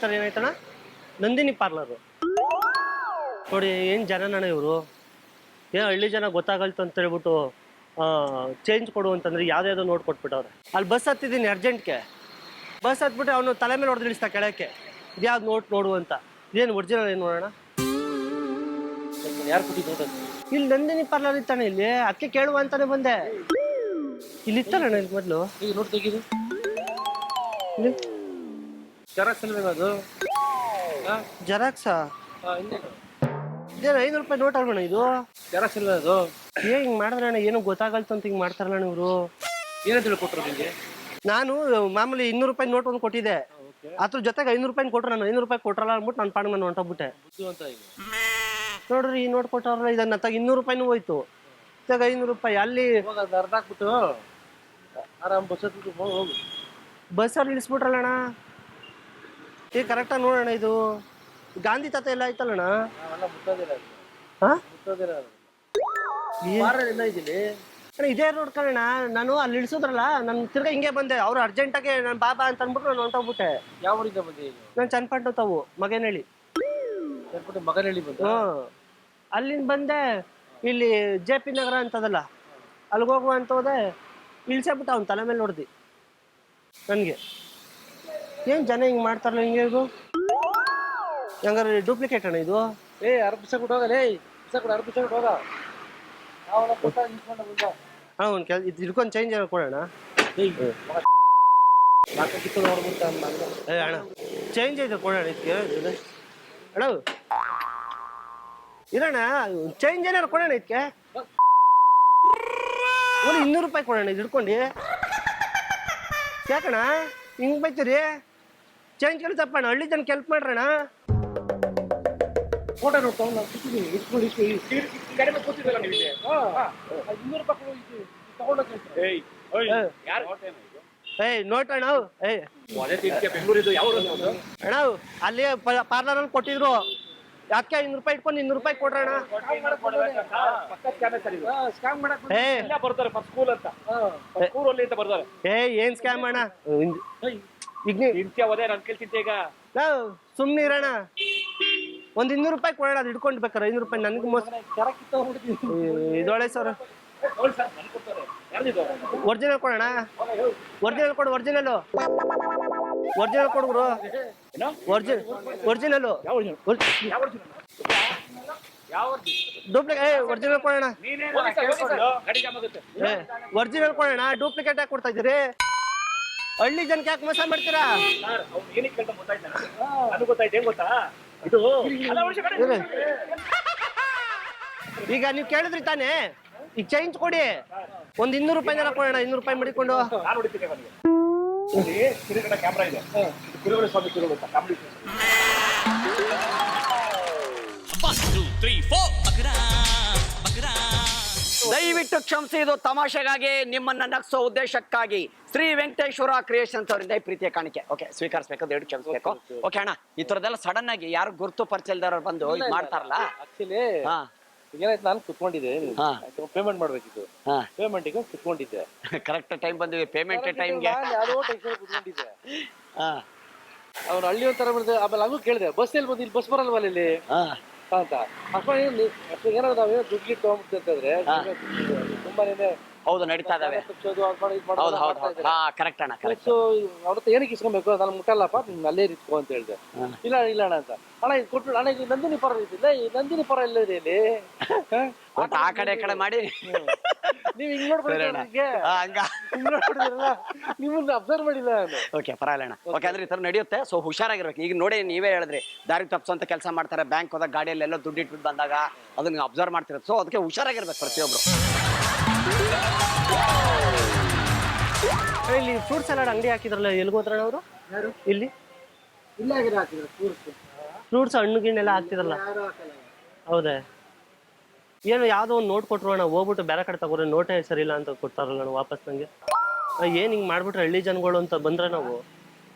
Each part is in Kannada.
ಹೆಸರು ಏನಾಯ್ತಣ್ಣ? ನಂದಿನಿ ಪಾರ್ಲರು. ನೋಡಿ ಏನು ಜನನಣ್ಣ ಇವರು. ಏನು ಹಳ್ಳಿ ಜನ ಗೊತ್ತಾಗಲ್ತು ಅಂತ ಹೇಳ್ಬಿಟ್ಟು ಚೇಂಜ್ ಕೊಡು ಅಂತಂದ್ರೆ ಯಾವುದ್ಯಾವುದೋ ನೋಟ್ ಕೊಟ್ಬಿಟ್ಟವ್ರೆ. ಅಲ್ಲಿ ಬಸ್ ಹತ್ತಿದ್ದೀನಿ ಅರ್ಜೆಂಟ್ಗೆ. ಬಸ್ ಹತ್ಬಿಟ್ಟು ಅವನು ತಲೆ ಮೇಲೆ ಹೊಡೆದು ಇಳಿಸ್ತಾ ಕೆಳಕ್ಕೆ. ಇದ್ಯಾವ್ದು ನೋಟ್ ನೋಡು ಅಂತ. ಇದೇನು ಒರಿಜಿನಲ್ ಏನು ನೋಡೋಣ. ಯಾರು ಕೊಟ್ಟಿದ್ದು? ಇಲ್ಲಿ ನಂದಿನಿ ಪಾರ್ಲರ್ ಇತ್ತಾನೆ, ಇಲ್ಲಿ ಅದಕ್ಕೆ ಕೇಳುವ ಅಂತಾನೆ ಬಂದೆ. ಇಲ್ಲಿ ಇತ್ತಲ್ಲಣ್ಣ ಇಲ್ಲಿ ಮೊದಲು. ಈಗ ನೋಟ್ ತೆಗೀದು. ಜೆರಾಕ್ಸ್ ಅಲ್ವೇನೋ ಅದು? ಜೆರಾಕ್ಸಾ? ಇದೇನು 500 ರೂಪಾಯಿ ನೋಟ್ ಅಲ್ವಣ್ಣ ಇದು? ಜೆರಾಕ್ಸ್ ಅಲ್ವೇ ಅದು? ಹಿಂಗೆ ಮಾಡಿದ್ರೆ ಅಣ್ಣ ಏನೋ ಗೊತ್ತಾಗಲ್ತು ಅಂತ ಹಿಂಗೆ ಮಾಡ್ತಾರಲ್ಲ ಇವರು. ಏನಂತ ಹೇಳಿ ಕೊಟ್ಟರು ನಿಮಗೆ? ನಾನು ಮಾಮೂಲಿ 200 ರೂಪಾಯಿ ನೋಟ್ ಒಂದು ಕೊಟ್ಟಿದ್ದೆ. ಅದ್ರ ಜೊತೆಗೆ 500 ರೂಪಾಯಿ ಕೊಟ್ರು. ನಾನು 500 ರೂಪಾಯಿ ಕೊಟ್ರಲ್ಲ ಅಂದ್ಬಿಟ್ಟು ನಾನು ಪಾಡಿಗೆ ನಾನು ಹೊಂಟೋಗ್ಬಿಟ್ಟೆ. ನೋಡ್ರಿ ಈ ನೋಟ್ ಕೊಟ್ಟವ್ರಲ್ಲ, ಇದನ್ನ ತಗ 200 ರೂಪಾಯಿನೂ ಹೋಯ್ತು. ಇವಾಗ 500 ರೂಪಾಯಿ ಅಲ್ಲಿ ಅರ್ಧ ಹಾಕ್ಬಿಟ್ಟು ಆರಾಮ್ ಬಸ್ ಹತ್ಬಿಟ್ಟು ಹೋಗು. ಬಸ್ಸಲ್ಲಿ ಇಳಿಸ್ಬಿಟ್ರಲ್ಲಣ್ಣ. ಈಗ ಕರೆಕ್ಟಾಗಿ ನೋಡೋಣ. ಇದು ಗಾಂಧಿ ತಾತ ಎಲ್ಲ ಆಯ್ತಲ್ಲಣ್ಣ. ಇದೇ ರೋಡ್ ಕಣ. ನಾನು ಅಲ್ಲಿ ಇಳಿಸಿದ್ರಲ್ಲ, ನಾನು ತಿರ್ಗಾ ಹಿಂಗೆ ಬಂದೆ. ಅವ್ರು ಅರ್ಜೆಂಟಾಗೆ ನಾನು ಬಾಬಾ ಅಂತ ಅಂದ್ಬಿಟ್ಟು ನಾನು ಹೊಂಟೋಗ್ಬಿಟ್ಟೆ. ಯಾವ ಊರಿಂದ ಬಂದೆ? ನಾನು ಚನ್ನಪಟ್ಟಣ ತಾವು ಮಗನಹಳ್ಳಿ. ಮಗನಹಳ್ಳಿ ಬಂದು ಅಲ್ಲಿಂದ ಬಂದೆ. ಇಲ್ಲಿ JP ನಗರ ಅಂತದಲ್ಲ, ಅಲ್ಲಿಗೆ ಹೋಗುವ ಅಂತ ಹೋದೆ. ಇಳಿಸಬಿಟ್ಟು ಅವ್ನು ತಲೆ ಮೇಲೆ ನೋಡ್ದಿ ನನಗೆ. ಏನು ಜನ ಹಿಂಗೆ ಮಾಡ್ತಾರಲ್ಲ ಹಿಂಗೆ. ಇದು ಹೆಂಗಾರೆ ಡೂಪ್ಲಿಕೇಟ್ ಅಣ್ಣ ಇದು? ಅರ್ಪಿಸ ಕೊಟ್ಟು ಹೋಗಲೇ, ಅರ್ಪಿಸ ಕೊಟ್ಟು ಹೋಗ. ಒಂದು ಇದು ಇಟ್ಕೊಂಡು ಚೇಂಜ್ ಏನೋ ಕೊಡೋಣ. ಅಣ್ಣ ಚೇಂಜ್ ಐತೆ ಕೊಡೋಣ ಇದಕ್ಕೆ. ಅಣ್ಣ ಇರೋಣ, ಚೇಂಜ್ ಏನಾರು ಕೊಡೋಣ ಇದಕ್ಕೆ. ಒಂದು 200 ರೂಪಾಯಿ ಕೊಡೋಣ ಇದು ಹಿಡ್ಕೊಂಡು. ಯಾಕಣ್ಣ ಹಿಂಗೆ ಬೈತೀರಿ? ಚೇಂಜ್ ಕೇಳ್ತಪ್ಪಣ್ಣ, ಹಳ್ಳಿ ಜನಕ್ಕೆ ಹೆಲ್ಪ್ ಮಾಡ್ರಣ್ಣ. ಫೋಟೋ ನೋಡ್ತಾ ನೋಟ್ ಅಣ್ಣ. ಅಣ್ಣ ಅಲ್ಲಿ ಪಾರ್ಲರಲ್ಲಿ ಕೊಟ್ಟಿದ್ರು. ಯಾಕೆ 500 ರೂಪಾಯಿ ಇಟ್ಕೊಂಡು 200 ರೂಪಾಯಿ ಕೊಡ್ರಣ್ಣ. ಏನ್ ಸ್ಕ್ಯಾಮ್ ಅಣ್ಣ? ಸುಮ್ನೆ ಇರೋಣ. ಒಂದು 200 ರೂಪಾಯಿ ಕೊಡೋಣ, ಅದು ಹಿಡ್ಕೊಂಡು ಬೇಕಾರೆ 500 ರೂಪಾಯಿ ನನಗೆ ಮೋಸ. ಇದೊಳೆ ಸರ್ ಒರಿಜಿನಲ್ ಕೊಡೋಣ. ಒರಿಜಿನಲ್ ಕೊಡು. ಒರಿಜಿನಲ್ ಕೊಡುಗ್ರು. Original duplicate. ಒರಿಜಿನಲ್ ಕೊಡೋಣ. ಒರಿಜಿನಲ್ ಕೊಡೋಣ. ಡೂಪ್ಲಿಕೇಟ್ ಯಾಕೆ ಕೊಡ್ತಾ ಇದ್ದೀರಿ? ಹಳ್ಳಿ ಜನಕ್ಕೆ ಯಾಕೆ ಮೋಸ ಮಾಡ್ತೀರಾ? ಈಗ ನೀವು ಕೇಳಿದ್ರಿ ತಾನೇ, ಈಗ ಚೇಂಜ್ ಕೊಡಿ. ಒಂದು 200 ರೂಪಾಯಿನಾರ ಕೊಡೋಣ. 200 ರೂಪಾಯಿ ಮಾಡಿಕೊಂಡು ದಯವಿಟ್ಟು ಕ್ಷಮಿಸಿ, ಇದು ತಮಾಷೆಗಾಗಿ, ನಿಮ್ಮನ್ನ ನಗಿಸೋ ಉದ್ದೇಶಕ್ಕಾಗಿ ಶ್ರೀ ವೆಂಕಟೇಶ್ವರ ಕ್ರಿಯೇಷನ್ಸ್ ಅವರಿಂದ ಪ್ರೀತಿಯ ಕಾಣಿಕೆ. ಓಕೆ, ಸ್ವೀಕರಿಸಬೇಕು, ದಯವಿಟ್ಟು ಕ್ಷಮಿಸಬೇಕು. ಓಕೆ ಅಣ್ಣ, ಈ ತರದೆಲ್ಲ ಸಡನ್ ಆಗಿ ಯಾರು ಗುರುತು ಪರಿಚಯ ಇಲ್ದವ್ರು ಬಂದು ಇದು ಮಾಡ್ತಾರಲ್ಲ. ಆಕ್ಚುಲಿ ಏನಾಯ್ತು, ನಾನು ಕುತ್ಕೊಂಡಿದ್ದೆ, ಪೇಮೆಂಟ್ ಮಾಡ್ಬೇಕಿತ್ತು. ಪೇಮೆಂಟಿಗೆ ಕುತ್ಕೊಂಡಿದ್ದೆ. ಕರೆಕ್ಟ್ ಟೈಮ್ ಬಂದ್ವಿ, ಪೇಮೆಂಟ್ ಟೈಮ್ಗೆ. ಕುತ್ಕೊಂಡಿದ್ದೆ. ಅವ್ರು ಹಳ್ಳಿ ಒಂಥರ ಬರ್ತದೆ. ಆಮೇಲೆ ಹಂಗೂ ಕೇಳಿದೆ, ಬಸ್ ಎಲ್ಲಿ ಬಂದು ಇಲ್ಲಿ ಬಸ್ ಬರಲ್ವಲ್ಲ ಇಲ್ಲಿ ಅಂತ. ಏನಾದ್ರು ನಾವೇನೋ ದುಡ್ಡು ತಗೊಂಡ್ಬಿಡ್ತಿದ್ರೆ ತುಂಬಾನೇ ಹೌದು ನಡೀತಾ ಇದಾವೆ. ಕರೆಕ್ಟ್ ಅಣ್ಣ, ಕರೆಕ್ಟ್. ಅವ್ರ ಏನಕ್ಕೆ ಇಸ್ಕೊಬೇಕು, ನಾನು ಮುಟ್ಟಲ್ಲಪ್ಪ, ನಿಮ್ಗೆ ಅಲ್ಲೇ ಇಟ್ಕೋ ಅಂತ ಹೇಳಿದೆ. ಇಲ್ಲ ಇಲ್ಲ ಅಣ್ಣ ಅಂತ. ಅಣ್ಣ ಇದು ಕೊಟ್ಟು ಅಣ್ಣ, ಇದು ನಂದಿನಿ ಪರ ಇದ್ದಿಲ್ಲ, ಈ ನಂದಿನಿ ಪರ ಎಲ್ಲ ಇದೆ ಇಲ್ಲಿ. ಆ ಕಡೆ ಈ ಕಡೆ ಮಾಡಿ ನೀವ್ ಹಿಂಗ್ ನೋಡ್ಬಿಡಿರಲ್ಲ, ನಿಮ್ಮನ್ನ ಅಬ್ಸರ್ವ್ ಮಾಡಿಲ್ಲ ನಾನು. ಓಕೆ, ಪರವಾಗಿಲ್ಲ ಅಣ್ಣ. ಓಕೆ, ಅಂದ್ರೆ ಈ ತರ ನಡೆಯುತ್ತೆ. ಸೊ ಹುಷಾರಾಗಿರ್ಬೇಕು. ಈಗ ನೋಡಿ, ನೀವೇ ಹೇಳಿದ್ರಿ ದಾರಿ ತಪ್ಪಿಸೋಂತ ಕೆಲಸ ಮಾಡ್ತಾರೆ. ಬ್ಯಾಂಕ್ ಹೋದಾಗ ಗಾಡಿಯಲ್ಲಿ ಎಲ್ಲ ದುಡ್ಡು ಇಟ್ಬಿಟ್ಟು ಬಂದಾಗ ಅದನ್ನ ಅಬ್ಸರ್ವ್ ಮಾಡ್ತಿರೋದು. ಸೊ ಅದಕ್ಕೆ ಹುಷಾರಾಗಿರ್ಬೇಕು ಪ್ರತಿಯೊಬ್ರು. ಇಲ್ಲಿ ಫ್ರೂಟ್ ಸಲಾಡ್ ಅಂಗಡಿ ಹಾಕಿದ್ರಲ್ಲ, ಎಲ್ಗೋದ್ರಣ್ಣ ಅವರು? ಇಲ್ಲಿ ಫ್ರೂಟ್ಸ್ ಹಣ್ಣು ಗಿಣ್ಣೆಲ್ಲ ಹಾಕ್ತಿದ್ರಲ್ಲ. ಹೌದೇ? ಏನು ಯಾವುದೋ ಒಂದು ನೋಟ್ ಕೊಟ್ಟರು ಅಣ್ಣ, ಹೋಗ್ಬಿಟ್ಟು ಬೇರೆ ಕಡೆ ತಗೋರಿ, ನೋಟೇ ಸರಿ ಇಲ್ಲ ಅಂತ ಕೊಡ್ತಾರಲ್ಲ ಅಣ್ಣ ವಾಪಸ್. ನನಗೆ ಏನು ಹಿಂಗೆ ಮಾಡ್ಬಿಟ್ರೆ ಹಳ್ಳಿ ಜನಗಳು ಅಂತ ಬಂದರೆ ನಾವು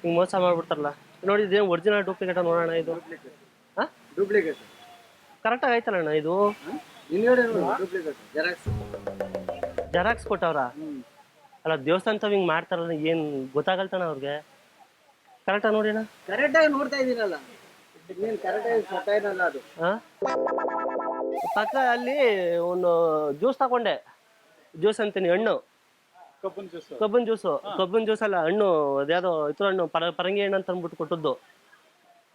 ಹಿಂಗೆ ಮೋಸ ಮಾಡ್ಬಿಡ್ತಾರಲ್ಲ. ನೋಡಿ, ಇದೇನು ಒರಿಜಿನಲ್ ಡೂಪ್ಲಿಕೇಟ ನೋಡೋಣ. ಇದು ಹಾಂ ಡೂಪ್ಲಿಕೇಟ್ ಕರೆಕ್ಟಾಗಿ ಆಯ್ತಲ್ಲ ಅಣ್ಣ ಇದು? ಜೆರಾಕ್ಸ್ ಕೊಟ್ಟವ್ರ? ಅಲ್ಲ ದೇವಸ್ಥಾನ ತಾವ್ ಹಿಂಗೆ ಮಾಡ್ತಾರಲ್ಲ, ಏನು ಗೊತ್ತಾಗಲ್ತಾನ ಅವ್ರಿಗೆ? ಕರೆಕ್ಟಾಗಿ ನೋಡಿ ಅಣ್ಣ. ಕರೆಕ್ಟಾಗಿ ನೋಡ್ತಾ ಇದೀನಲ್ಲ, ನೀನ್ ಕರೆಕ್ಟಾಗಿ ಸತ್ತ ಏನಲ್ಲ ಅದು. ಹಾ ಪಕ್ಕ ಅಲ್ಲಿ ಒಂದು ಜ್ಯೂಸ್ ತಗೊಂಡೆ, ಜ್ಯೂಸ್ ಅಂತೀನಿ ಹಣ್ಣು, ಕಬ್ಬನ್ ಜ್ಯೂಸ್ ಅಲ್ಲ ಹಣ್ಣು, ಅದ್ಯಾವುದೋ ಇತರ ಹಣ್ಣು ಪರಂಗಿ ಹಣ್ಣು ಅಂತ ಅಂದ್ಬಿಟ್ಟು ಕೊಟ್ಟದ್ದು.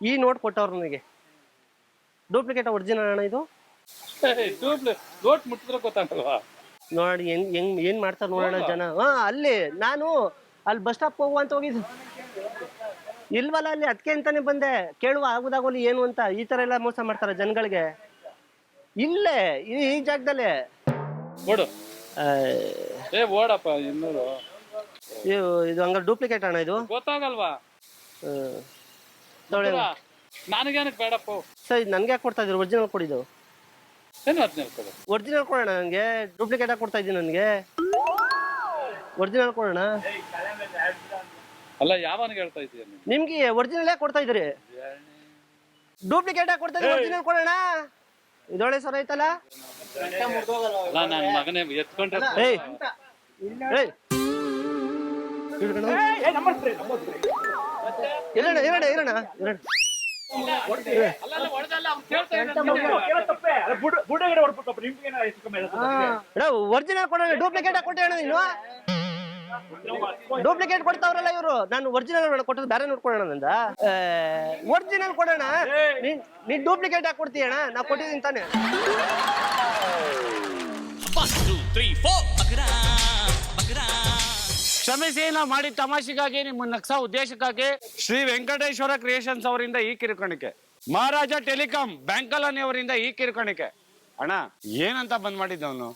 ಈ ನೋಟ್ ಕೊಟ್ಟವ್ರು ನನಗೆ. ಡೂಪ್ಲಿಕೇಟ್ ಒರಿಜಿನಲ್ ಅಣ್ಣ ಇದು? ನೋಟ್ ಮುಟ್ಟಿದ್ರೆ ಗೊತ್ತಾಗಲ್ವಾ? ನೋಡಿ ಏನ್ ಮಾಡ್ತಾರೆ ನೋಡೋಣ ಜನ. ಅಲ್ಲಿ ನಾನು ಅಲ್ಲಿ ಬಸ್ ಸ್ಟಾಪ್ ಹೋಗುವ ಅಂತ ಹೋಗಿದ್ದು, ಇಲ್ವಲ್ಲ ಅಲ್ಲಿ ಅದಕ್ಕೆ ಅಂತಾನೆ ಬಂದೆ, ಕೇಳುವ ಆಗುದಾಗೋಲಿ ಏನು ಅಂತ. ಈ ತರ ಎಲ್ಲ ಮೋಸ ಮಾಡ್ತಾರೆ ಜನಗಳಿಗೆ ಇಲ್ಲೇ ಈ ಜಾಗದಲ್ಲೇ. ಓಡಪ್ಪ ಇನ್ನೂರು. ಇದು ಹಂಗ ಡೂಪ್ಲಿಕೇಟ್ ಅಣ್ಣ ಇದು? ಗೊತ್ತಾಗಲ್ವಾ? ನನಗೇನಕ್ಕೆ ಬೇಡಪ್ಪ ಸರ್, ಇದು ನನ್ಗೆ ಯಾಕೆ ಕೊಡ್ತಾ ಇದ್ರು? ಒರಿಜಿನಲ್ ಕೊಡಿದ್ದು. ಒರಿಜಿನಲ್ ಕೊಡೋಣ ನನಗೆ, ಡೂಪ್ಲಿಕೇಟ್ ಆಗಿ ಕೊಡ್ತಾ ಇದ್ದೀನಿ ನನಗೆ. ಒರಿಜಿನಲ್ ಕೊಡೋಣ. ಅಲ್ಲ ಯಾವನಿಗೆ ಹೇಳ್ತಾ ಇದೀಯ? ನಿಮ್ಗೆ ಒರಿಜಿನಲ್ ಯಾಕೆ ಕೊಡ್ತಾ ಇದ್ರಿ? ಡೂಪ್ಲಿಕೇಟ್ ಆಗಿ ಕೊಡ್ತಾ ಇದ್ರಿ, ಒರಿಜಿನಲ್ ಕೊಡೋಣ. ಇದೊಳ್ಳೆ ಸರ್ ಐತಲ್ಲ. ನನ್ನ ಮಗನೇ ಎತ್ಕೊಂಡ್ರೆ ಇರೋಣ ಒರಿಜಿನಲ್ ಕೊಡೋಣ, ಡೂಪ್ಲಿಕೇಟ್ ಆಗಿ ಕೊಟ್ಟೆ ನೀನು. ಡೂಪ್ಲಿಕೇಟ್ ಕೊಡ್ತಾವ್ರಲ್ಲ ಇವರು. ನಾನು ಒರಿಜಿನಲ್ ಕೊಟ್ಟದ್ದು ಬೇರೆ ನೋಡ್ಕೊಳ್ಳೋಣ ನಂದ. ಒರಿಜಿನಲ್ ಕೊಡೋಣ, ನೀನ್ ಡೂಪ್ಲಿಕೇಟ್ ಆಗಿ ಕೊಡ್ತೀಯಣ್ಣ. ನಾ ಕೊಟ್ಟಿದ್ದೀನಿ ತಾನೆ. ಕ್ಷಮಿಸಿ, ನಾವು ಮಾಡಿದ ತಮಾಷೆಗಾಗಿ, ನಿಮ್ಮ ನಕ್ಸಾ ಉದ್ದೇಶಕ್ಕಾಗಿ ಶ್ರೀ ವೆಂಕಟೇಶ್ವರ ಕ್ರಿಯೇಷನ್ಸ್ ಅವರಿಂದ ಈ ಕಿರುಕಾಣಿಕೆ, ಮಹಾರಾಜ ಟೆಲಿಕಾಂ ಬ್ಯಾಂಕಲನಿ ಅವರಿಂದ ಈ ಕಿರುಕಾಣಿಕೆ. ಅಣ್ಣ ಏನಂತ ಬಂದ್ ಮಾಡಿದ್ದವನು?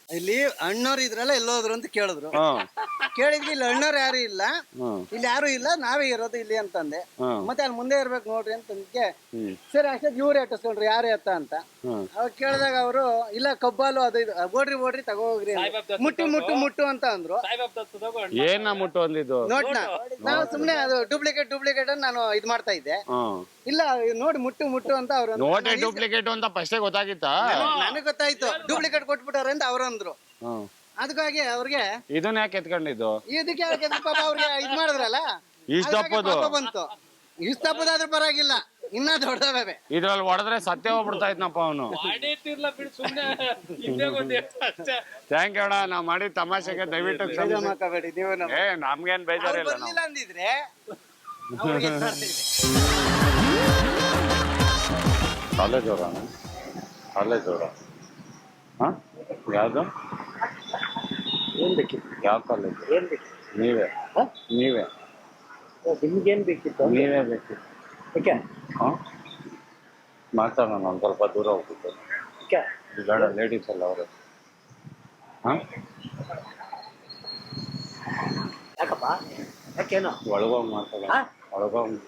ಇಲ್ಲಿ ಅಣ್ಣವ್ರು ಇದ್ರಲ್ಲ ಎಲ್ಲೋದ್ರು ಅಂತ ಕೇಳಿದ್ರು. ಕೇಳಿದ್ವಿ, ಇಲ್ಲಿ ಅಣ್ಣವ್ರು ಯಾರು ಇಲ್ಲ, ಇಲ್ಲಿ ಯಾರು ಇಲ್ಲ, ನಾವೇ ಇರೋದು ಇಲ್ಲಿ ಅಂತಂದೆ. ಮತ್ತೆ ಅಲ್ಲಿ ಮುಂದೆ ಇರ್ಬೇಕು ನೋಡ್ರಿ ಅಂತಂದಕ್ಕೆ, ಸರಿ ಅಷ್ಟೇ ಇವ್ರು ಎಟ್ಟಿಸ್ಕೊಂಡ್ರಿ ಯಾರು ಎತ್ತ ಅಂತ. ಅವಾಗ ಕೇಳಿದಾಗ ಅವರು ಇಲ್ಲ ಕಬ್ಬಾಲು ಅದು ಇದು ಓಡ್ರಿ ತಗೋಗ್ರಿ ಮುಟ್ಟು ಅಂತ ಅಂದ್ರು. ಏನ ಮುಟ್ಟು ಅಂದಿದ್ದು ನೋಡ್ನ ನಾವು ಸುಮ್ನೆ ಅದು ಡೂಪ್ಲಿಕೇಟ್ ಅಂತ ನಾನು ಇದ್ ಮಾಡ್ತಾ ಇದ್ದೆ. ಇಲ್ಲ ನೋಡಿ ಮುಟ್ಟು ಅಂತ ಅವ್ರು ನೋಟೆ ಡೂಪ್ಲಿಕೇಟ್ ಅಂತ ಫಸ್ಟೇ ಗೊತ್ತಾಗಿತ್ತ? ನನಗೆ ಗೊತ್ತಾಯ್ತು ಡೂಪ್ಲಿಕೇಟ್ ಕೊಟ್ಬಿಟ್ಟಾರೆ ಅಂತ ಅವ್ರು ಅಂದ್ರು. ಅದಕ್ಕಾಗಿ ಅವ್ರಿಗೆ ಇದನ್ನ ಯಾಕೆ ಎತ್ಕೊಂಡಿದ್ದು? ಇದಕ್ಕೆ ಪಾಪ ಅವ್ರಿಗೆ ಇದ್ ಮಾಡಿದ್ರಲ್ಲ, ಬಂತು. ಇಷ್ಟಪದಾದ್ರೂ ಪರವಾಗಿಲ್ಲ, ಇನ್ನ ದೊಡ್ಡವೇ. ಇದ್ರಲ್ಲಿ ಹೊಡೆದ್ರೆ ಸತ್ಯ ಹೋಗ್ಬಿಡ್ತಾ ಇದ್ನಪ್ಪ ಅವನು. ಥ್ಯಾಂಕ್ ಯು ಅಣ್ಣ, ನಾವ್ ಮಾಡಿದ ತಮಾಷೆಗೆ ದಯವಿಟ್ಟು ನಮ್ಗೇನ್ ಬೇಜಾರಿಲ್ಲ. ಅಂದಿದ್ರೆ ಕಾಲೇಜ್ ಅವರ ಯಾವ್ದು? ಏನ್ ಬೇಕಿತ್ತು? ಯಾವ ಕಾಲೇಜ್? ಏನ್ ಬೇಕಿತ್ತು? ನೀವೇ ನಿಮ್ಗೇನ್ ಬೇಕಿತ್ತು? ನೀವೇ ಬೇಕಿತ್ತು. ಓಕೆ, ಮಾತಾಡೋಣ, ಒಂದ್ ಸ್ವಲ್ಪ ದೂರ ಹೋಗ್ಬಿಟ್ಟು. ಬೇಡ, ಲೇಡೀಸ್ ಎಲ್ಲ ಅವರು. ಯಾಕಪ್ಪ? ಯಾಕೇನು ಒಳಗೋಗಿ ಮಾತಾಡೋಣ. ಒಳಗೋಗಿ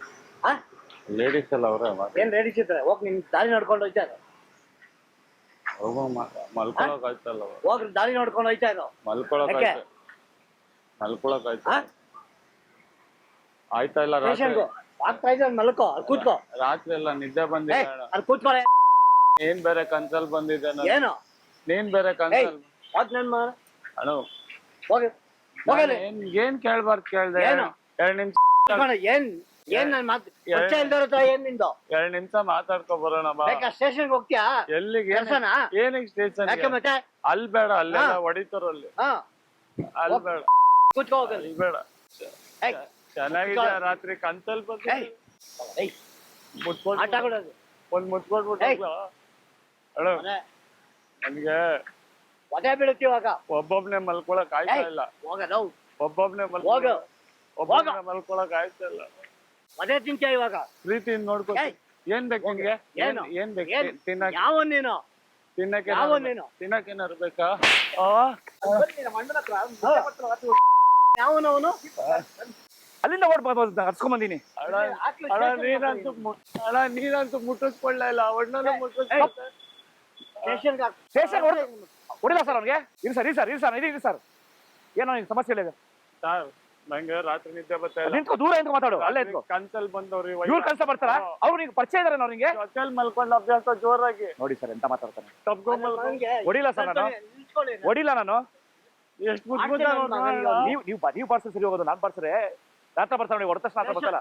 ಲೇಡೀಸ್ ಎಲ್ಲ ಅವ್ರೆ. ಏನ್ ಲೇಡೀಸ್ ಇದ್ರೆ ಹೋಗಿ ನಿಮ್ ದಾರಿ ನೋಡ್ಕೊಂಡು ಹೋಯ್ತಾ ಇರೋ. ಮಲ್ಕೊಳಕ್ ಆಯ್ತಲ್ಲ, ಹೋಗ್ರಿ ದಾರಿ ನೋಡ್ಕೊಂಡು ಹೋಯ್ತಾ ಇರೋ. ಮಲ್ಕೊಳಕ್ ಆಯ್ತು. ಆಯ್ತಾ ಇಲ್ಲ? ಆಗ್ತಾ ಇದ್ರೆ ಮಲ್ಕೋ, ಅಲ್ಲಿ ಕೂತ್ಕೋ. ರಾತ್ರಿ ಎಲ್ಲ ನಿದ್ದೆ ಬಂದಿದೆ. ಅಲ್ಲಿ ಕೂತ್ಕೊಳ್ಳೆ. ಏನ್ ಬೇರೆ ಕನ್ಸಲ್ ಬಂದಿದೆ? ಏನು ನೀನ್ ಬೇರೆ ಕನ್ಸಲ್ ಅಣ್ಣ ಹೋಗಿ ಏನ್ ಕೇಳ್ಬಾರ್ದು ಕೇಳ್ದೆ. 2 ನಿಮಿಷ ಏನ್ ನನ್ ಮಾತು ಏನ್ ನಿಂದು? 2 ನಿಮಿಷ ಮಾತಾಡ್ಕೊ ಬರೋಣ ಬಾ. ಸ್ಟೇಷನ್ಗೆ ಹೋಗ್ತೀಯಾ? ಎಲ್ಲಿಗೆ? ಏನಿಗೆ ಸ್ಟೇಷನ್? ಮತ್ತೆ ಅಲ್ಲಿ ಬೇಡ, ಅಲ್ಲೆಲ್ಲ ಹೊಡಿತಾರಲ್ಲಿ. ಅಲ್ಲಿ ಬೇಡ, ಕೂತ್ಕೋ. ಅಲ್ಲಿ ಬೇಡ. ಚೆನ್ನಾಗಿದೆ. ರಾತ್ರಿ ಕನ್ಸಲ್ ಬಂದ್ ಮುಟ್ಕೊಂಡು ಒಂದ್ ಮುಟ್ಕೊಟ್ಬಿಟ್ಟು ಅಣ್ಣ ನನ್ಗೆ ಒದೆ ಬೀಳುತ್ತೀವಾಗ. ಒಬ್ಬೊಬ್ನೆ ಮಲ್ಕೊಳಕ್ ಆಯ್ತಾ ಇಲ್ಲ. ಒಬ್ಬೊಬ್ನೆ ಮಲ್ಕೊಳಕ್ ಆಯ್ತಾ ಇಲ್ಲ. ಒದೆ ತಿಂತೀಯ ಇವಾಗ? ಪ್ರೀತಿಯಿಂದ ನೋಡ್ಕೊ. ಏನ್ ಬೇಕು ನಿಮ್ಗೆ? ಏನ್ ಬೇಕು ತಿನ್ನಕ್? ಯಾವ ನೀನು ತಿನ್ನಕ್ಕೆ? ತಿನ್ನಕ್ಕೇನಾರು ಬೇಕಾ? ಯಾವನವನು? ಅಲ್ಲಿಂದ ಓಡ್ಬೋದು, ಹರ್ಸ್ಕೊಂಡ್ ಬಂದೀನಿ. ನೀನಂತೂ ಮುಟ್ಟಿಸ್ಕೊಳ್ಳ ಇಲ್ಲ. ಒಣ್ಣನು ಸ್ಟೇಷನ್ ಹೊಡಿಲ್ಲ ಸರ್ ಅವ್ನಿಗೆ. ಇರಿ ಸರ್ ಏನೋ ಸಮಸ್ಯೆ ಇಲ್ಲ ಸರ್. ನಂಗೆ ರಾತ್ರಿ ನಿದ್ದೆ ಬರ್ತಾ ಇಲ್ಲ. ನಿಂತ್ಕೋ, ದೂರ ನಿಂತ್ಕೊ ಮಾತಾಡು. ಅಲ್ಲೇ ಕನ್ಸಲ್ ಬಂದವ್ರಿ. ಇವ್ರು ಕನ್ಸ ಬರ್ತಾರ? ಅವ್ರು ನಿಂಗೆ ಪರಿಚಯ ಇದಾರೆ ಅವ್ರಿಗೆ? ಹೊಟ್ಟೆಲ್ ಮಲ್ಕೊಂಡ್ ಅಭ್ಯಾಸ ಜೋರಾಗಿ. ನೋಡಿ ಸರ್ ಎಂತ ಮಾತಾಡ್ತಾನೆ. ಹೊಡಿಲ್ಲ ಸರ್ ನಾನು, ಹೊಡಿಲ್ಲ ನಾನು. ಎಷ್ಟು ಮುಟ್ಟ ನೀವು ಬಾರ್ಸರ್ ಸರಿ ಹೋಗೋದು, ನಾನ್ ಬಾರ್ಸರೆ ರಾತ್ರ ಬರ್ತಾವ ನೋಡಿ, ಹೊಡೆದ ತಕ್ಷಣ ಆತ ಬರ್ತಲ್ಲ.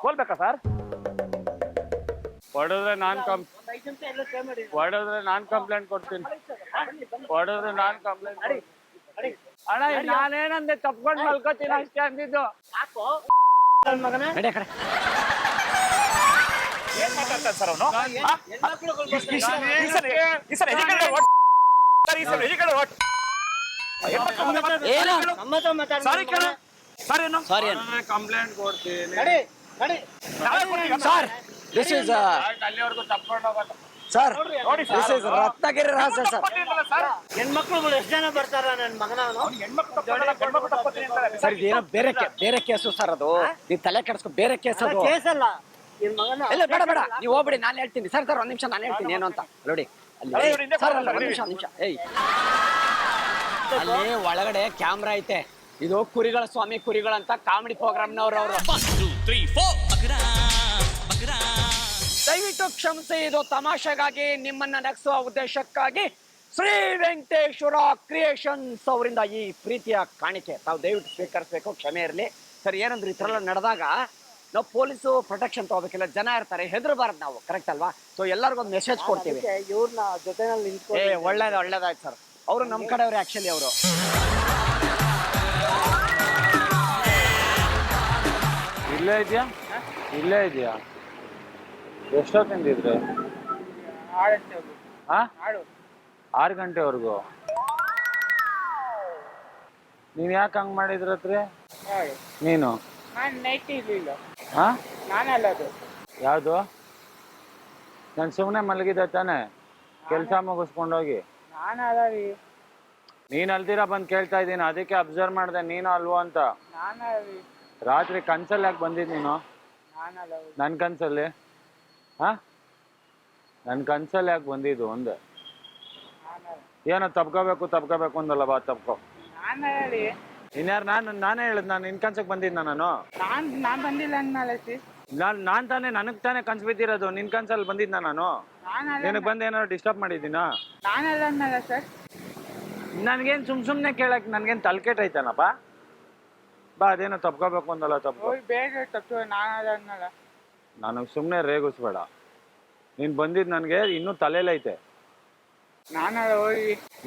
ಕೋಲ್ಬೇಕಾ ಸರ್? ಹೊಡೆದ್ರೆ ನಾನ್ ಕಂಪ್ಲೇಂಟ್ ಕೊಡ್ತೀನಿ. ಹೊಡೆದ್ರೆ ನಾನ್ ಕಂಪ್ಲೇಂಟ್ ಅಣ್ಣ, ನಾನೇನಂದೆ ತಪ್ಕೊಂಡ್ ಮಲ್ಕೋತೀನಿ ಅಷ್ಟೇ ಅಂದಿದ್ದು. ನಡಿ ಆ ಕಡೆ. ಏನ್ ಮಾತಾಡ್ತಾನೆ ಸರ್ ಅವನು? ಏನು ಸರ್ ಏನು ಸಾರಿ ಏನು ಕಂಪ್ಲೇಂಟ್ ಕೊಡ್ತೀನಿ ಸರ್? ದಿಸ್ ಇಸ್ ಅಲ್ಲಿವರೆಗೂ ತಪ್ಕೊಂಡು ಹೋಗಲ್ಲ ಸರ್, ದಿಸ್ ಇಸ್ ರತ್ನಗಿರಿ ರಹಸ್ಯ ಸರ್. ಹೆಣ್ಮಕ್ಳುಗಳು ಎಷ್ಟು ಜನ ಬರ್ತಾರ ನನ್ನ ಮಗನ ಸರ್ ಇದೇನೋ ಬೇರೆ ಕೇಸು ಸರ್, ಅದು ನೀವು ತಲೆ ಕೆಡಿಸ್ಕೊ, ಬೇರೆ ಕೇಸ್ ಅದು. ಕೇಸಲ್ಲ ನಿನ್ ಮಗನ. ಇಲ್ಲ ಬೇಡ ಬೇಡ, ನೀವು ಹೋಗ್ಬಿಡಿ, ನಾನು ಹೇಳ್ತೀನಿ ಸರ್. ಒಂದ್ ನಿಮಿಷ ನಾನು ಹೇಳ್ತೀನಿ ಏನು ಅಂತ ನೋಡಿ. ಅಲ್ಲಿ ಸರ್ ಅಲ್ಲ, ಒಂದ್ ನಿಮಿಷ ಏಯ್, ಅಲ್ಲಿ ಒಳಗಡೆ ಕ್ಯಾಮ್ರಾ ಐತೆ. ಇದು ಕುರಿಗಳ ಸ್ವಾಮಿ ಕುರಿಗಳಂತ ಕಾಮಿಡಿ ಪ್ರೋಗ್ರಾಮ್ನವ್ರು ಅವರು. ದಯವಿಟ್ಟು ಕ್ಷಮಿಸಿ, ಇದು ತಮಾಷೆಗಾಗಿ, ನಿಮ್ಮನ್ನ ನಗಿಸುವ ಉದ್ದೇಶಕ್ಕಾಗಿ ಶ್ರೀ ವೆಂಕಟೇಶ್ವರ ಕ್ರಿಯೇಷನ್ಸ್ ಅವರಿಂದ ಈ ಪ್ರೀತಿಯ ಕಾಣಿಕೆ ತಾವು ದಯವಿಟ್ಟು ಸ್ವೀಕರಿಸಬೇಕು. ಕ್ಷಮೆ ಇರಲಿ ಸರ್. ಏನಂದ್ರೆ ಈ ಥರ ಎಲ್ಲ ನಡೆದಾಗ ನಾವು ಪೊಲೀಸು ಪ್ರೊಟೆಕ್ಷನ್ ತಗೋಬೇಕಿಲ್ಲ, ಜನ ಇರ್ತಾರೆ, ಹೆದರಬಾರ್ದು ನಾವು, ಕರೆಕ್ಟ್ ಅಲ್ವಾ? ಸೊ ಎಲ್ಲರಿಗೊಂದು ಮೆಸೇಜ್ ಕೊಡ್ತೀವಿ. ಇವ್ರನ್ನ ಜೊತೆನಲ್ಲಿ ನಿಂತ್ಕೊಂಡು ಒಳ್ಳೇದಾಯ್ತು ಸರ್. ಅವರು ನಮ್ಮ ಕಡೆಯವ್ರು ಆಕ್ಚುಲಿ. ಅವರು ಇಲ್ಲೇ ಇದೆಯಾ ಎಷ್ಟೊತ್ತಿಂದಿದ್ರೆ? 6 ಗಂಟೆವರೆಗೂ. ನೀನ್ ಯಾಕೆ ಹಂಗ್ ಮಾಡಿದ್ರತ್ರಿ? ನೀನು ಯಾವ್ದು? ನಾನು ಸುಮ್ಮನೆ ಮಲಗಿದ್ದೆ ತಾನೆ, ಕೆಲ್ಸ ಮುಗಿಸ್ಕೊಂಡೋಗಿ. ನೀನ್ ಅಲ್ದಿರ ಬಂದ್ ಕೇಳ್ತಾ ಇದ್ದೀನಿ, ಅದಕ್ಕೆ ಅಬ್ಸರ್ವ್ ಮಾಡ್ದೆ ನೀನು ಅಲ್ವೋ ಅಂತ. ರಾತ್ರಿ ಕನ್ಸಲ್ಲಿ ಯಾಕೆ ಬಂದಿದ್ ನೀನು? ನನ್ ಕನ್ಸಲ್ಲಿ ನನ್ ಕನ್ಸಲ್ಲಿ ಯಾಕೆ ಬಂದಿದ್ದು? ಒಂದೇ ಏನೋ ತಪ್ಕೋಬೇಕು ಅಂದಲ್ಲ, ಬಾ ತಪ್ಕೋ. ಇನ್ಯಾರು? ನಾನೇ ಹೇಳಿದ್, ನಾನು ನಿನ್ ಕನ್ಸಕ್ ಬಂದಿದ್ನ? ನಾನು ಬಂದಿಲ್ಲ. ನಾನ್ ತಾನೇ, ನನಗ್ ತಾನೇ ಕನ್ಸ್ ಬಿದ್ದಿರೋದು. ನಿನ್ ಕನ್ಸಲ್ಲಿ ಬಂದಿದ್ನ ನಾನು? ನಿನಗ್ ಬಂದು ಏನಾದ್ರು ಡಿಸ್ಟರ್ಬ್ ಮಾಡಿದ್ದೀನಾ? ನನ್ಗೇನ್ ಸುಮ್ನೆ ಕೇಳಕ್ ನನ್ಗೇನ್ ತಲ್ಕೆಟ್ ಐತನಪ್ಪ? ಬಾ, ಅದೇನೋ ತಪ್ಕೋಬೇಕು ಅಂದಲ್ಲ, ತಪ್ಕೋ. ನನಗ್ ಸುಮ್ನೆ ರೇಗಿಸ್ಬೇಡ. ನೀನ್ ಬಂದಿದ್ ನನ್ಗೆ ಇನ್ನೂ ತಲೆಲೈತೆ.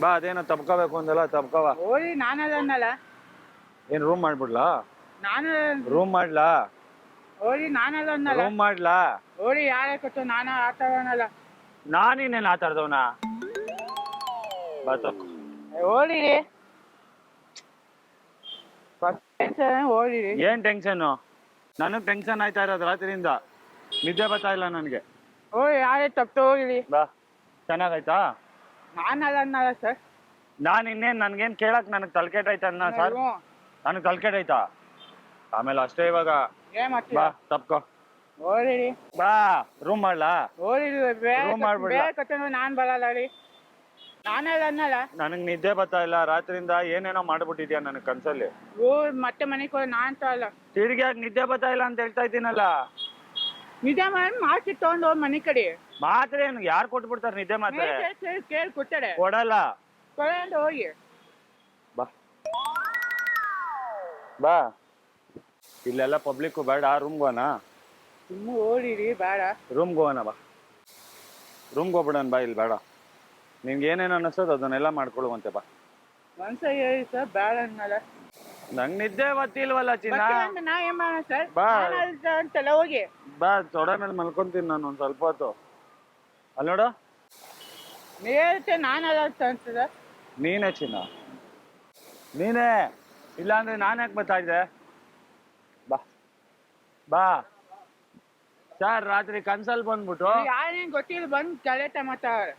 ಬಾ, ಅದೇನೋ ತಪ್ಕೋಬೇಕು ಅಂದಲ್ಲ, ತಪ್ಕೋವ. ಏನ್ ರೂಮ್ ಮಾಡ್ಬಿಡ್ಲಾ? ರೂಮ್ ಮಾಡ್ಲಾ? ರೂಮ್ ಮಾಡ್ಲಾ? ನಾನಿನ್ನೇನ್ ಆಟಾಡ್ದವನ? ಬಾ ತಪ್ಕೋ. ಏನ್ ಟೆನ್ಷನ್? ನನಗ್ ಟೆನ್ಷನ್ ಆಯ್ತಾ ಇರೋದು ರಾತ್ರಿಯಿಂದ, ನಿದ್ದೆ ಬರ್ತಾ ಇಲ್ಲ ನನ್ಗೆ. ಬಾ, ಚೆನ್ನಾಗಾಯ್ತಾ? ನಾನ್ ಇನ್ನೇನ್ ನನ್ಗೇನ್ ಕೇಳಕ್ ನನಗ್ ತಲ್ಕೆಟ್ ಆಯ್ತಾ ಸರ್? ನನಗ್ ತಲ್ಕೆಟ್ ಆಯ್ತಾ? ಆಮೇಲೆ ಅಷ್ಟೇ ಇವಾಗ. ಬಾ ತಪ್ಕೋ. ಬಾ, ರೂಮ್ ಮಾಡ್ಲಾ? ರೂಮ್ ಮಾಡ್ಬಿಡ್ಲಾ? ನಾನ್ ಬರಲ್ಲ ರೀ. ನನಗ್ ನಿದ್ದೆ ಬರ್ತಾ ಇಲ್ಲ ರಾತ್ರಿಯಿಂದ, ಏನೇನೋ ಮಾಡ್ಬಿಟ್ಟಿದ್ಯಾ ನನಗ್ ಕನ್ಸಲ್ಲಿ. ಮತ್ತೆ ಮನೆಗೆ ಹೋಗಿ ನಾನ್ ತಗೊಲ್ಲ. ತಿರ್ಗಿ ನಿದ್ದೆ ಬರ್ತಾ ಇಲ್ಲ ಅಂತ ಹೇಳ್ತಾ ಇದ್ದೀನಲ್ಲ. ನಿದ್ದೆ ಮಾಡಿ ಮಾತ್ರೆ ತಗೊಂಡು ಹೋಗಿ ಮನೆ ಕಡೆ. ಮಾತ್ರೆ ಏನು ಯಾರು ಕೊಟ್ಬಿಡ್ತಾರೆ? ನಿದ್ದೆ ಮಾತ್ರೆ ಕೇಳಿ ಕೊಡ್ತಾರೆ. ಕೊಡಲ್ಲ. ತಗೊಂಡು ಹೋಗಿ. ಬಾ ಬಾ, ಇಲ್ಲೆಲ್ಲ ಪಬ್ಲಿಕ್ ಬೇಡ, ರೂಮ್ಗೆ ಹೋಗೋಣ. ಸುಮ್ಮನೆ ಓಡಿರಿ, ಬೇಡ. ರೂಮ್ಗೆ ಹೋಗೋಣ, ಬಾ. ರೂಮ್ಗೆ ಹೋಗ್ಬಿಡೋಣ ಬಾ, ಇಲ್ಲಿ ಬೇಡ. ನಿನ್ಗೆ ಏನೇನು ಅನ್ನಿಸ್ತದ ಅದನ್ನೆಲ್ಲ ಮಾಡ್ಕೊಳ್ಳುವಂತೆ ಬಾ. ಮನ್ಸ ಹೇಳಿ ಸರ್, ಬೇಡ ಅನ್ನಲ್ಲ. ನಂಗೆ ನಿದ್ದೆ ಗೊತ್ತಿಲ್ವಲ್ಲ ಚಿನ್ನ. ನಾ ಏನ್ ಮಾಡೋಣ ಸರ್? ಬಾ ಅಂತಲ್ಲ, ಹೋಗಿ ಬಾ. ತೊಡೆ ಮೇಲೆ ಮಲ್ಕೊಂತೀನಿ ನಾನು ಒಂದ್ ಸ್ವಲ್ಪ ಹೊತ್ತು. ಅಲ್ಲಿ ನೋಡು, ಹೇಳ್ತೆ ನಾನಲ್ಲ ಅನ್ಸದ. ನೀನೇ ಚಿನ್ನ, ನೀನೇ. ಇಲ್ಲಾಂದ್ರೆ ನಾನು ಯಾಕೆ ಬರ್ತಾ ಇದ್ದೆ? ಬಾ ಬಾ. ಸರ್ ರಾತ್ರಿ ಕನ್ಸಲ್ ಬಂದ್ಬಿಟ್ಟು ಯಾರೇನ್ ಗೊತ್ತಿಲ್ಲ ಬಂದ್ ಕಳೆತ ಮಾತಾಡ.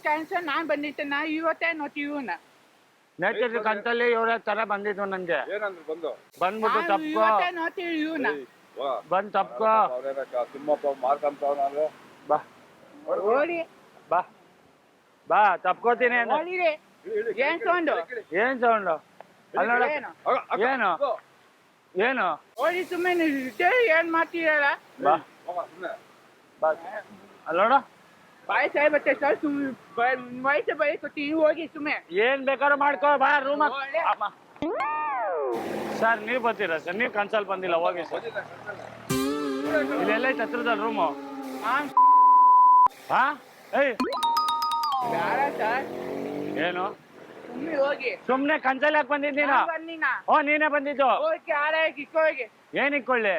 ಕ್ಯಾನ್ಸರ್ ನಾನ್ ಬಂದಿದ್ದೆ, ನಾ ಇವತ್ತೇ ನೋಡ್ತೀವಿ ಇವನ್ನ. ನೇಚರ್ ಕನ್ಸಲ್ಲಿ ಇವ್ರ ತರ ಬಂದಿದ್ವು ನನ್ಗೆ. ಬಂದ್ಬಿಟ್ಟು ತಪ್ಕೋ, ನೋಡ್ತೀವಿ ಇವನ್ನ. ಬಂದ್ ತಪ್ಕೋ. ಬಾ ಓಡಿ ಬಾ ಬಾ, ತಪ್ಕೋತೀನಿ. ಏನ್ ಸೌಂಡು? ಏನ್ ಸೌಂಡು? ಅಲ್ಲಿ ನೋಡ. ಏನು ಏನು? ಓಡಿ ಸುಮ್ಮನೆ ಏನ್ ಮಾಡ್ತೀರಲ್ಲ? ಬಾ ಬಾ, ಅಲ್ಲಿ ನೋಡು. ಪಾಯಸ ಬತ್ತೆ ಸರ್ ವಯಸ್ಸು ಬಯಸ್ಕೊತಿ ಹೋಗಿ ಸುಮ್ಮನೆ ಏನ್ ಬೇಕಾದ್ರೂ ಮಾಡ್ಕೋ ಬಾ ರೂಮ್ ಸರ್ ನೀವ್ ಬರ್ತೀರಾ ಸರ್ ನೀವ್ ಕನ್ಸಲ್ ಬಂದಿಲ್ಲ ಹೋಗಿ ಸರ್ ಇಲ್ಲೆಲ್ಲ ಐತೆ ಹತ್ರದಲ್ಲಿ ರೂಮು ಹಾ ಏಯ್ ಬೇಡ ಸರ್ ಏನು ಸುಮ್ಮನೆ ಹೋಗಿ ಸುಮ್ನೆ ಕನ್ಸಲ್ ಯಾಕೆ ಬಂದಿದ್ದೀನ ಬಂದಿನ ಓ ನೀನೇ ಬಂದಿದ್ದು ಹೋಗಿ ಆರಾಗಿ ಇಕ್ಕೋಗಿ ಏನ್ ಇಕ್ಕೊಳ್ಳಿ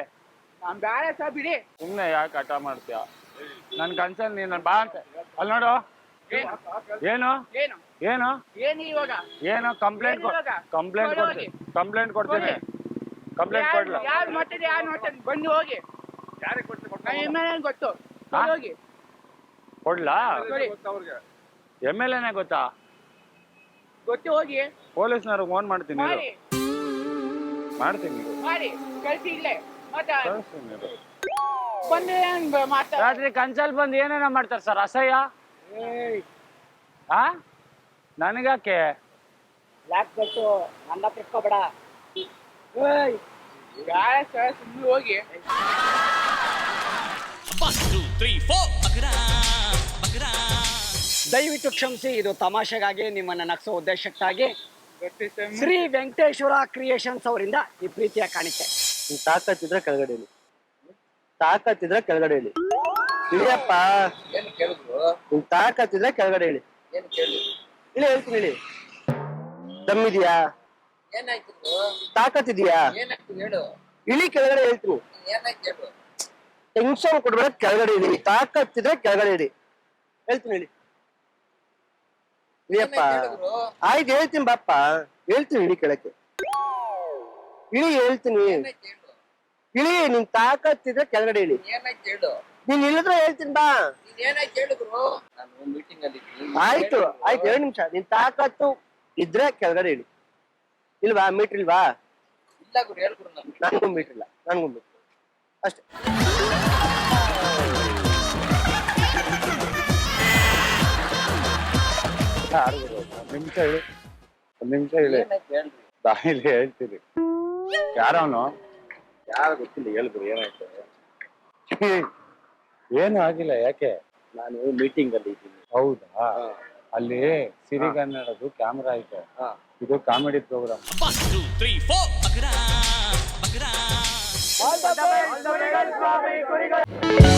ನಾನ್ ಬೇಡ ಸರ್ ಬಿಡಿ ಸುಮ್ನೆ ಯಾಕೆ ಹಠ ಮಾಡ್ತೀಯ ನನ್ ಕನ್ಸಲ್ ನೀನ್ ಬಾ ಅಂತ ಅಲ್ಲಿ ನೋಡು ಏನು ಏನು ಏನು ಏನು ಇವಾಗ ಏನು ಕಂಪ್ಲೇಂಟ್ ಕಂಪ್ಲೇಂಟ್ ಕೊಡ್ತೀನಿ ಕಂಪ್ಲೇಂಟ್ ಕೊಡ್ತೀನಿ ಕಂಪ್ಲೇಂಟ್ ಕೊಡ್ಲ ಯಾರು ಮಾತಾಡಿ ಯಾರು ಮಾತಾಡಿ ಬಂದು ಹೋಗಿ ನಾನು ಎಮ್.ಎಲ್.ಎ ಗೊತ್ತು ಹಾ? ಹೋಗಿ ಕೊಡ್ಲಾ ಕೊಡಿ. MLA ಗೊತ್ತಾ ಗೊತ್ತು ಹೋಗಿ ಪೊಲೀಸ್ನವ್ರಿಗೆ ಫೋನ್ ಮಾಡ್ತೀನಿ ಇರು. ಮಾಡಿ ಮಾಡ್ತೀನಿ ಇರು. ಮಾಡಿ ಕಳ್ಸಿ ಇಲ್ಲೇ ಮತ್ತೆ ಕಳ್ಸ್ತೀನಿ ಇರು. ಬಂದು ಮಾತಾಡ ರಾತ್ರಿ ಕನ್ಸಲ್ ಬಂದು ಏನೇನೋ ಮಾಡ್ತಾರೆ ಸರ್ ಅಸಹ್ಯ ಆ ನನಗಾಕೆ ಬ್ಲಾಕ್ ಗೊತ್ತು ನನ್ನ ತಿಳ್ಕೊಬೇಡ ಬೇಡ ಸರ್ ಸುಮ್ಮನೆ ಹೋಗಿ ದಯವಿಟ್ಟು ಕ್ಷಮಿಸಿ, ಇದು ತಮಾಷೆಗಾಗಿ ನಿಮ್ಮನ್ನ ನಗಿಸೋ ಉದ್ದೇಶಕ್ಕಾಗಿ ಗೊತ್ತು ಸರ್ ಶ್ರೀ ವೆಂಕಟೇಶ್ವರ ಕ್ರಿಯೇಷನ್ಸ್ ಅವರಿಂದ ಈ ಪ್ರೀತಿಯ ಕಾಣಿಕೆ. ನಿನ್ ತಾಕತ್ತಿದ್ರೆ ಕೆಳಗಡೆ ಇಳಿ ತಾಕತ್ತಿದ್ರೆ ಕೆಳಗಡೆ ಇಳಿ ಇಳಿಯಪ್ಪ ಏನ್ ಕೇಳಿದ್ರು ನಿನ್ ತಾಕತ್ತಿದ್ರೆ ಕೆಳಗಡೆ ಇಳಿ ಏನ್ ಕೇಳಿ ಇಳಿ ಹೇಳ್ತೀನಿ ಇಳಿ ದಮ್ಮಿದ್ಯಾ ಏನಾಯ್ತು ತಾಕತ್ತಿದ್ಯಾ ಏನಾಯ್ತು ಹೇಳು ಇಳಿ ಕೆಳಗಡೆ ಹೇಳ್ತೀನಿ ಏನಾಯ್ತು ಹೇಳು ಟೆನ್ಷನ್ ಕೊಡ್ಬೇಡ ಕೆಳಗಡೆ ಇಳಿ ತಾಕತ್ತಿದ್ರೆ ಕೆಳಗಡೆ ಇಳಿ ಹೇಳ್ತೀನಿ ಇಳಿ ಇಳಿಯಪ್ಪ ಆಯ್ತು ಹೇಳ್ತೀನಿ ಬಾಪ್ಪ ಹೇಳ್ತೀನಿ ಇಳಿ ಕೆಳಕ್ಕೆ ಇಳಿ ಹೇಳ್ತೀನಿ ಏನಾಯ್ತು ಹೇಳು ಇಳಿ ನಿನ್ ತಾಕತ್ತಿದ್ರೆ ಕೆಳಗಡೆ ಇಳಿ ಏನಾಯ್ತು ಹೇಳು ನೀನ್ ಇಳಿದ್ರೆ ಹೇಳ್ತೀನಿ ಬಾ ನೀನ್ ಏನಾಯ್ತು ಹೇಳಿದ್ರು ನಾನು ಮೀಟಿಂಗ್ ಅಲ್ಲಿ ಇದ್ದೀನಿ. ಆಯ್ತು ಆಯ್ತು 2 ನಿಮಿಷ ನಿನ್ ತಾಕತ್ತು ಇದ್ರೆ ಕೆಳಗಡೆ ಇಳಿ ಇಲ್ವಾ ಮೀಟರ್ ಇಲ್ವಾ ಇಲ್ಲ ಗುರು ಹೇಳ್ಕೊಡು ನನ್ಗೆ ನನ್ಗೂ ಮೀಟರ್ ಇಲ್ಲ ನನ್ಗೂ ಮೀಟರ್ ಅಷ್ಟೇ ನಿಮಿಷ ಹೇಳಿ ಒಂದ್ ನಿಮಿಷ ಹೇಳಿ ಏನಾಯ್ತು ಹೇಳ್ರಿ ಬಾಯಿಲಿ ಹೇಳ್ತೀರಿ ಯಾರವನು ಯಾರು ಗೊತ್ತಿಲ್ಲ ಹೇಳಿದ್ರು ಏನಾಯ್ತು ಏನು ಆಗಿಲ್ಲ ಯಾಕೆ ನಾನು ಮೀಟಿಂಗ್ ಅಲ್ಲಿ ಇದ್ದೀನಿ ಹೌದಾ ಅಲ್ಲಿ ಸಿರಿಗನ್ನಡದು ಕ್ಯಾಮ್ರಾ ಐತೆ ಇದು comedy program All the best, ಕುರಿಗಳು.